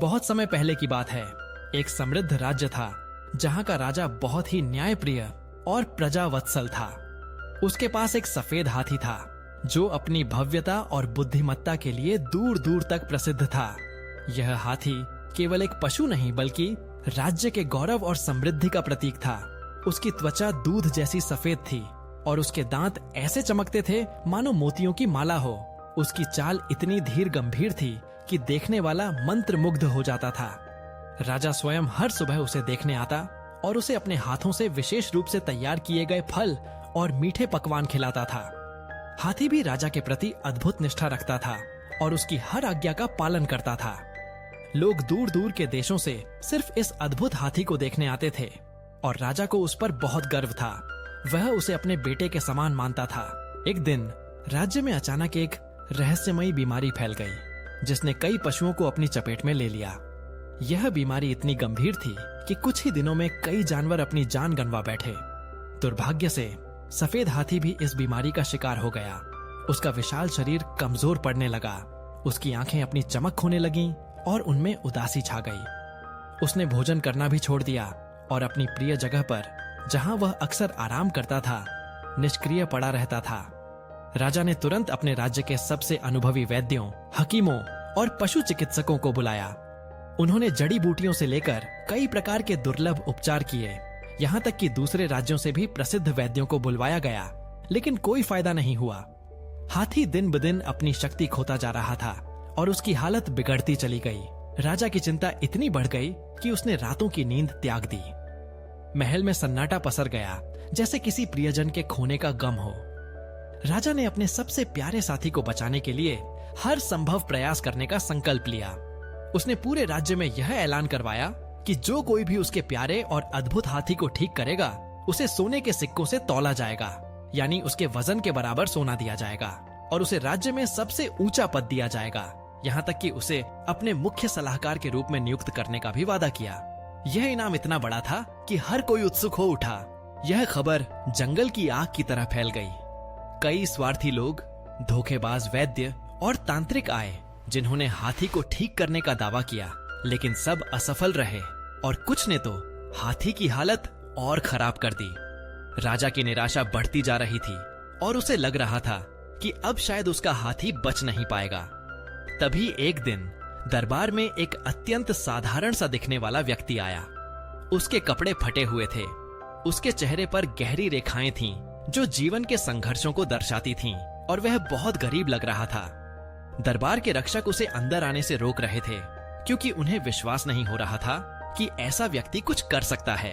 बहुत समय पहले की बात है। एक समृद्ध राज्य था जहां का राजा बहुत ही न्यायप्रिय और प्रजावत्सल था। उसके पास एक सफेद हाथी था जो अपनी भव्यता और बुद्धिमत्ता के लिए दूर दूर तक प्रसिद्ध था। यह हाथी केवल एक पशु नहीं बल्कि राज्य के गौरव और समृद्धि का प्रतीक था। उसकी त्वचा दूध जैसी सफेद थी और उसके दांत ऐसे चमकते थे मानो मोतियों की माला हो। उसकी चाल इतनी धीर गंभीर थी कि देखने वाला मंत्रमुग्ध हो जाता था। राजा स्वयं हर सुबह उसे देखने आता और उसे अपने हाथों से विशेष रूप से तैयार किए गए फल और मीठे पकवान खिलाता था। हाथी भी राजा के प्रति अद्भुत निष्ठा रखता था और उसकी हर आज्ञा का पालन करता था। लोग दूर दूर के देशों से सिर्फ इस अद्भुत हाथी को देखने आते थे और राजा को उस पर बहुत गर्व था। वह उसे अपने बेटे के समान मानता था। एक दिन राज्य में अचानक एक रहस्यमयी बीमारी फैल गई जिसने कई पशुओं को अपनी चपेट में ले लिया। यह बीमारी इतनी गंभीर थी कि कुछ ही दिनों में कई जानवर अपनी जान गंवा बैठे। दुर्भाग्य से सफेद हाथी भी इस बीमारी का शिकार हो गया। उसका विशाल शरीर कमजोर पड़ने लगा, उसकी आंखें अपनी चमक खोने लगीं और उनमें उदासी छा गई। उसने भोजन करना भी छोड़ दिया और अपनी प्रिय जगह पर, जहां वह अक्सर आराम करता था, निष्क्रिय पड़ा रहता था। राजा ने तुरंत अपने राज्य के सबसे अनुभवी वैद्यों, हकीमों और पशु चिकित्सकों को बुलाया। उन्होंने जड़ी बूटियों से लेकर कई प्रकार के दुर्लभ उपचार किए। यहाँ तक कि दूसरे राज्यों से भी प्रसिद्ध वैद्यों को बुलवाया गया, लेकिन कोई फायदा नहीं हुआ। हाथी दिन ब दिन अपनी शक्ति खोता जा रहा था और उसकी हालत बिगड़ती चली गई। राजा की चिंता इतनी बढ़ गई कि उसने रातों की नींद त्याग दी। महल में सन्नाटा पसर गया, जैसे किसी प्रियजन के खोने का गम हो। राजा ने अपने सबसे प्यारे साथी को बचाने के लिए हर संभव प्रयास करने का संकल्प लिया। उसने पूरे राज्य में यह ऐलान करवाया कि जो कोई भी उसके प्यारे और अद्भुत हाथी को ठीक करेगा, उसे सोने के सिक्कों से तौला जाएगा, यानी उसके वजन के बराबर सोना दिया जाएगा और उसे राज्य में सबसे ऊंचा पद दिया जाएगा। यहाँ तक कि उसे अपने मुख्य सलाहकार के रूप में नियुक्त करने का भी वादा किया। यह इनाम इतना बड़ा था कि हर कोई उत्सुक हो उठा। यह खबर जंगल की आग की तरह फैल गई। कई स्वार्थी लोग, धोखेबाज वैद्य और तांत्रिक आए जिन्होंने हाथी को ठीक करने का दावा किया, लेकिन सब असफल रहे और कुछ ने तो हाथी की हालत और खराब कर दी। राजा की निराशा बढ़ती जा रही थी और उसे लग रहा था कि अब शायद उसका हाथी बच नहीं पाएगा। तभी एक दिन दरबार में एक अत्यंत साधारण सा दिखने वाला व्यक्ति आया। उसके कपड़े फटे हुए थे, उसके चेहरे पर गहरी रेखाएं थीं जो जीवन के संघर्षों को दर्शाती थीं और वह बहुत गरीब लग रहा था। दरबार के रक्षक उसे अंदर आने से रोक रहे थे क्योंकि उन्हें विश्वास नहीं हो रहा था कि ऐसा व्यक्ति कुछ कर सकता है।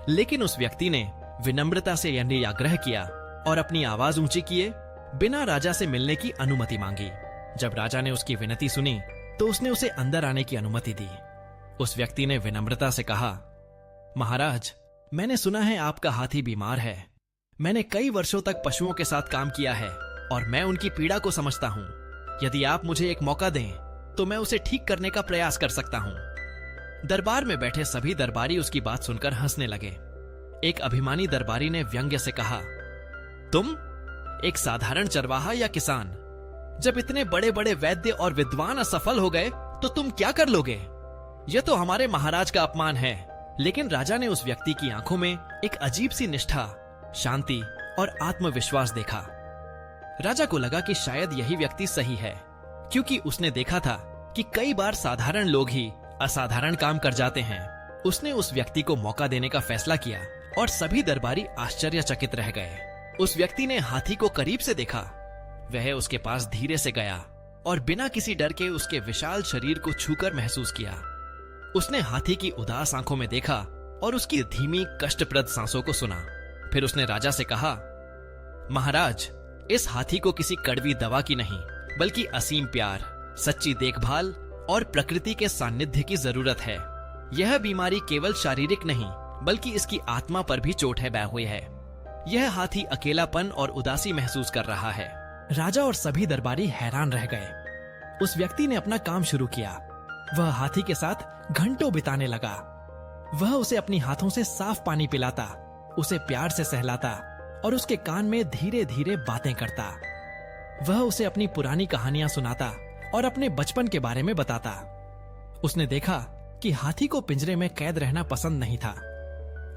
लेकिन उस व्यक्ति ने विनम्रता से यह आग्रह किया और अपनी आवाज ऊंची किए बिना राजा से मिलने की अनुमति मांगी। जब राजा ने उसकी विनती सुनी तो उसने उसे अंदर आने की अनुमति दी। उस व्यक्ति ने विनम्रता से कहा, महाराज, मैंने सुना है आपका हाथी बीमार है। मैंने कई वर्षों तक पशुओं के साथ काम किया है और मैं उनकी पीड़ा को समझता हूँ। यदि आप मुझे एक मौका दें तो मैं उसे ठीक करने का प्रयास कर सकता हूँ। दरबार में बैठे सभी दरबारी उसकी बात सुनकर हंसने लगे। एक अभिमानी दरबारी ने व्यंग्य से कहा, तुम एक साधारण चरवाहा या किसान? जब इतने बड़े बड़े वैद्य और विद्वान असफल हो गए तो तुम क्या कर लोगे? यह तो हमारे महाराज का अपमान है। लेकिन राजा ने उस व्यक्ति की आंखों में एक अजीब सी निष्ठा, शांति और आत्मविश्वास देखा। राजा को लगा कि शायद यही व्यक्ति सही है, क्योंकि उसने देखा था कि कई बार साधारण लोग ही असाधारण काम कर जाते हैं। उसने उस व्यक्ति को मौका देने का फैसला किया और सभी दरबारी आश्चर्यचकित रह गए। उस व्यक्ति ने हाथी को करीब से देखा। वह उसके पास धीरे से गया और बिना किसी डर के उसके विशाल शरीर को छूकर महसूस किया। उसने हाथी की उदास आंखों में देखा और उसकी धीमी कष्टप्रद सांसों को सुना। फिर उसने राजा से कहा, महाराज, इस हाथी को किसी कड़वी दवा की नहीं बल्कि असीम प्यार, सच्ची देखभाल और प्रकृति के सानिध्य की जरूरत है। यह बीमारी केवल शारीरिक नहीं बल्कि इसकी आत्मा पर भी चोट है हुई है। यह हाथी अकेलापन और उदासी महसूस कर रहा है। राजा और सभी दरबारी हैरान रह गए। उस व्यक्ति ने अपना काम शुरू किया। वह हाथी के साथ घंटों बिताने लगा। वह उसे अपनी हाथों से साफ पानी पिलाता, उसे प्यार से सहलाता और उसके कान में धीरे धीरे बातें करता। वह उसे अपनी पुरानी कहानियां सुनाता और अपने बचपन के बारे में बताता। उसने देखा कि हाथी को पिंजरे में कैद रहना पसंद नहीं था।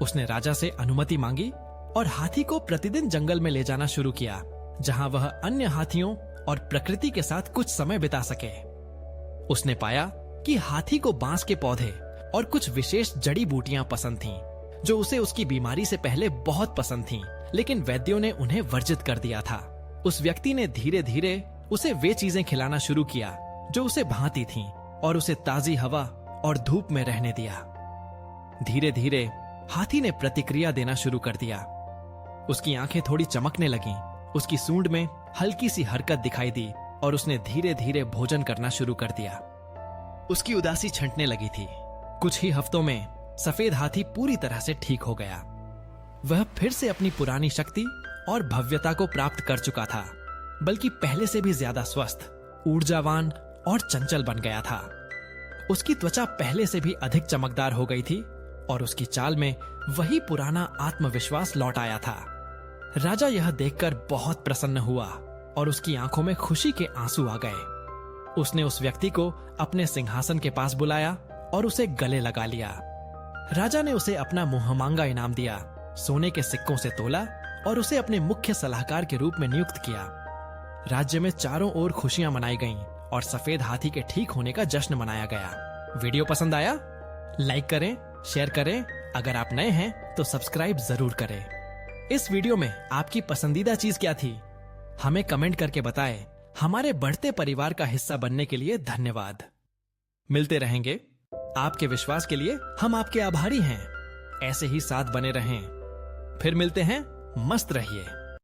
उसने राजा से अनुमति मांगी और हाथी को प्रतिदिन जंगल में ले जाना शुरू किया, जहां वह अन्य हाथियों और प्रकृति के साथ कुछ समय बिता सके। उसने पाया कि हाथी को बांस के पौधे और कुछ विशेष जड़ी बूटियां पसंद थीं, जो उसे उसकी बीमारी से पहले बहुत पसंद थीं, लेकिन वैद्यों ने उन्हें वर्जित कर दिया था। उस व्यक्ति ने धीरे धीरे उसे वे चीजें खिलाना शुरू किया जो उसे भाती थीं और उसे ताजी हवा और धूप में रहने दिया। धीरे धीरे हाथी ने प्रतिक्रिया देना शुरू कर दिया। उसकी आंखें थोड़ी चमकने लगीं, उसकी सूंड में हल्की सी हरकत दिखाई दी और उसने धीरे धीरे भोजन करना शुरू कर दिया। उसकी उदासी छंटने लगी थी। कुछ ही हफ्तों में सफेद हाथी पूरी तरह से ठीक हो गया। वह फिर से अपनी पुरानी शक्ति और भव्यता को प्राप्त कर चुका था, बल्कि पहले से भी ज्यादा स्वस्थ, ऊर्जावान और चंचल बन गया था। उसकी त्वचा पहले से भी अधिक चमकदार हो गई थी और उसकी चाल में वही पुराना आत्मविश्वास लौट आया था। राजा यह देखकर बहुत प्रसन्न हुआ और उसकी आंखों में खुशी के आंसू आ गए। उसने उस व्यक्ति को अपने सिंहासन के पास बुलाया और उसे गले लगा लिया। राजा ने उसे अपना मुंहमांगा इनाम दिया, सोने के सिक्कों से तोला और उसे अपने मुख्य सलाहकार के रूप में नियुक्त किया। राज्य में चारों ओर खुशियां मनाई गईं और सफेद हाथी के ठीक होने का जश्न मनाया गया। वीडियो पसंद आया? लाइक करें, शेयर करें। अगर आप नए हैं तो सब्सक्राइब जरूर करें। इस वीडियो में आपकी पसंदीदा चीज क्या थी? हमें कमेंट करके बताएं। हमारे बढ़ते परिवार का हिस्सा बनने के लिए धन्यवाद। मिलते रहेंगे। आपके विश्वास के लिए हम आपके आभारी हैं। ऐसे ही साथ बने रहें। फिर मिलते हैं। मस्त रहिए।